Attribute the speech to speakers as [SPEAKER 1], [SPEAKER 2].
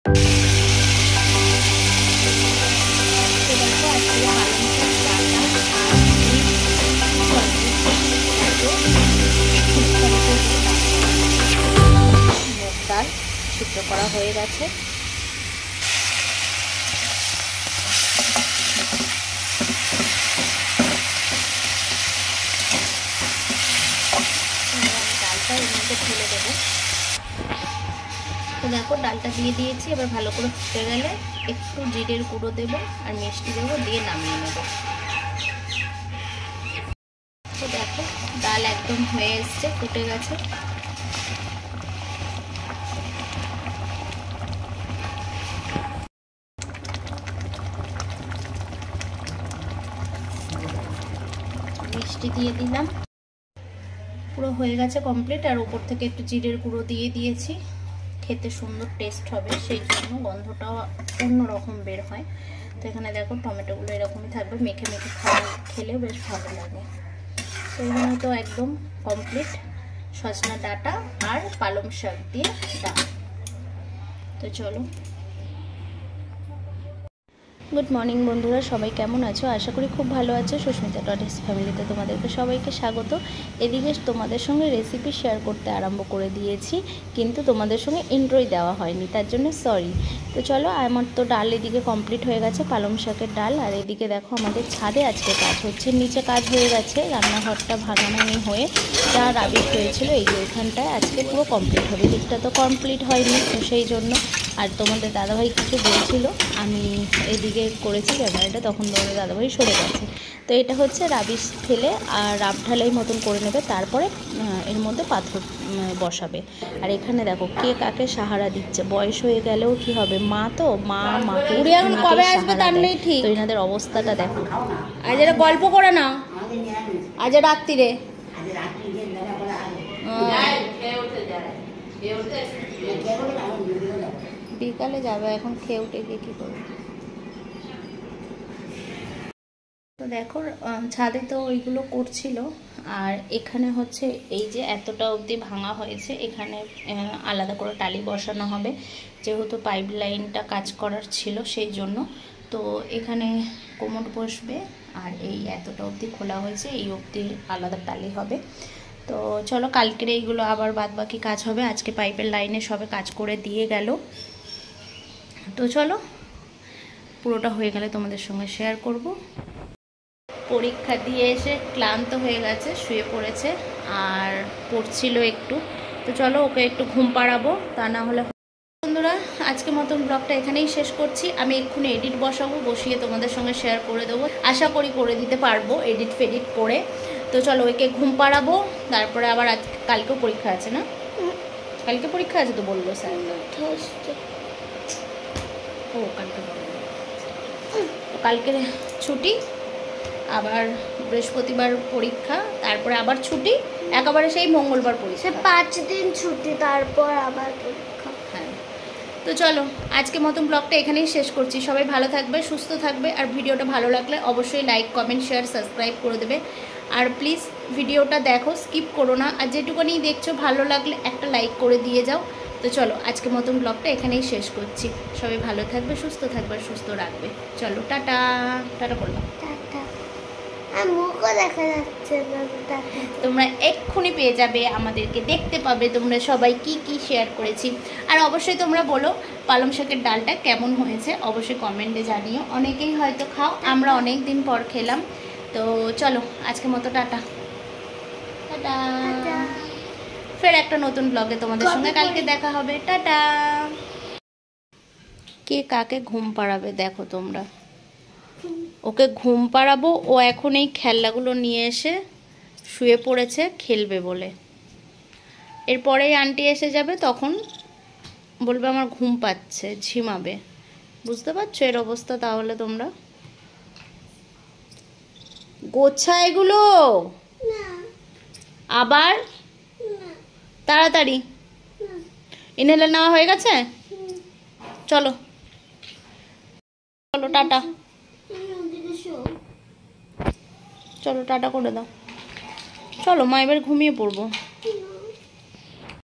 [SPEAKER 1] ডাল সিদ্ধ করা হয়ে গেছে। ডালটা এর মধ্যে ঢেলে দেবো। তো দেখো ডালটা দিয়ে দিয়েছি, এবার ভালো করে ফুটে গেলে একটু জিরের গুঁড়ো দেবো আর মিষ্টি দেবো, দিয়ে নামিয়ে নেব। তো দেখো ডাল একদম হয়ে এসছে, ফুটে গেছে। মিষ্টি দিয়ে দিলাম, পুরো হয়ে গেছে কমপ্লিট। আর উপর থেকে একটু জিরের গুঁড়ো দিয়ে দিয়েছি, খেতে সুন্দর টেস্ট হবে, সেই জন্য গন্ধটাও অন্যরকম বের হয়। তো এখানে দেখো টমেটোগুলো এরকমই থাকবে, মেখে মেখে খেলেও বেশ ভালো লাগে। তো এখানে তো একদম কমপ্লিট সজনা ডাঁটা আর পালং শাক দিয়ে ডাল। তো চলো, গুড মর্নিং বন্ধুরা, সবাই কেমন আছো? আশা করি খুব ভালো আছো। সুস্মিতা ডটেস ফ্যামিলিতে তোমাদেরকে সবাইকে স্বাগত। এদিকে তোমাদের সঙ্গে রেসিপি শেয়ার করতে আরম্ভ করে দিয়েছি, কিন্তু তোমাদের সঙ্গে ইন্ট্রোই দেওয়া হয়নি, তার জন্য সরি। তো চলো, আমার তো ডাল এদিকে কমপ্লিট হয়ে গেছে, পালং শাকের ডাল। আর এদিকে দেখো আমাদের ছাদে আজকে কাজ হচ্ছে, নিচে কাজ হয়ে গেছে, রান্নাঘরটা ভাঙাভাঙি হয়ে যা রাবিশ হয়েছিল এই যে ওইখানটায় আজকে পুরো কমপ্লিট হবে। দিকটা তো কমপ্লিট হয়নি, তো সেই জন্য। আর তোমাদের দাদাভাই কিছু বলছিল, আমি এদিকে করেছি ক্যামেরাটা, তখন তোমাদের দাদাভাই সরে গেছে। তো এটা হচ্ছে রাবিশ ফেলে আর রাব ঢালাই মতন করে নেবে, তারপরে এর মধ্যে পাথর বসাবে। আর এখানে দেখো কে কাকে সাহারা দিচ্ছে, বয়স হয়ে গেলেও কি হবে, মা তো মাকে কবে আসবে তার নেই ঠিক। তো এনাদের অবস্থাটা দেখো। আজ এরা গল্প করে না, আজ রাত্রিরে বিকালে যাবে, এখন খেয়ে উঠে গিয়ে কী করবে। তো দেখো ছাদে তো ওইগুলো করছিল। আর এখানে হচ্ছে এই যে এতটা অবধি ভাঙা হয়েছে, এখানে আলাদা করে টালি বসানো হবে, যেহেতু পাইপ লাইনটা কাজ করার ছিল সেই জন্য। তো এখানে কোমর বসবে, আর এই এতটা অবধি খোলা হয়েছে, এই অবধি আলাদা টালি হবে। তো চলো, কালকের এইগুলো আবার বাদ বাকি কাজ হবে। আজকে পাইপের লাইনে সবে কাজ করে দিয়ে গেল। তো চলো, পুরোটা হয়ে গেলে তোমাদের সঙ্গে শেয়ার করব। পরীক্ষা দিয়ে এসে ক্লান্ত হয়ে গেছে, শুয়ে পড়েছে আর পড়ছিল একটু। তো চলো, ওকে একটু ঘুম পাড়াবো, তা না হলে। বন্ধুরা, আজকে মতন ব্লগটা এখানেই শেষ করছি। আমি এক্ষুনি এডিট বসাবো, বসিয়ে তোমাদের সঙ্গে শেয়ার করে দেবো, আশা করি করে দিতে পারবো এডিট ফেডিট করে। তো চলো, ওকে ঘুম পাড়াবো, তারপরে আবার কালকেও পরীক্ষা আছে না? কালকে পরীক্ষা আছে তো বললো স্যার। ও কালকে ছুটি, আবার বৃহস্পতিবার পরীক্ষা, তারপরে আবার ছুটি, একেবারে সেই মঙ্গলবার পরীক্ষা,
[SPEAKER 2] 5 দিন ছুটি, তারপর আবার পরীক্ষা।
[SPEAKER 1] হ্যাঁ, তো চলো আজকে মতন ব্লগটা এখানেই শেষ করছি। সবাই ভালো থাকবে, সুস্থ থাকবে। আর ভিডিওটা ভালো লাগলে অবশ্যই লাইক, কমেন্ট, শেয়ার, সাবস্ক্রাইব করে দেবে। আর প্লিজ ভিডিওটা দেখো, স্কিপ করো না। আর যেটুকুনি দেখছো ভালো লাগলে একটা লাইক করে দিয়ে যাও। তো চলো, আজকে মতন ব্লগটা এখানেই শেষ করছি। সবাই ভালো থাকবে, সুস্থ থাকবে, সুস্থ রাখবে। চলো, টাটা। টাটা করলাম,
[SPEAKER 2] মুখও দেখা যাচ্ছে না।
[SPEAKER 1] তোমরা এক্ষুনি পেয়ে যাবে, আমাদেরকে দেখতে পাবে তোমরা সবাই কি কি শেয়ার করেছি। আর অবশ্যই তোমরা বলো পালং শাকের ডালটা কেমন হয়েছে, অবশ্যই কমেন্টে জানিও। অনেকেই হয়তো খাও, আমরা অনেক দিন পর খেলাম। তো চলো, আজকে মতো টাটা। টাটা, ফের একটা নতুন ব্লগে তোমাদের সঙ্গে কালকে দেখা হবে। টাটা। কে কাকে ঘুম পাড়াবে দেখো তোমরা, ওকে ঘুম পাড়াবো, ও এখন এই খেলনাগুলো নিয়ে এসে শুয়ে পড়েছে খেলবে বলে। এরপরেই আন্টি এসে যাবে, তখন বলবে আমার ঘুম পাচ্ছে, ঝিমাবে। বুঝতে পারছো এর অবস্থা? তাহলে তোমরা গোছা এগুলো আবার তাড়াতাড়ি। ইনহেলার নেওয়া হয়ে গেছে? চলো চলো, টাটা। চলো টাটা করে দাও। চলো, মা এবার ঘুমিয়ে পড়বো।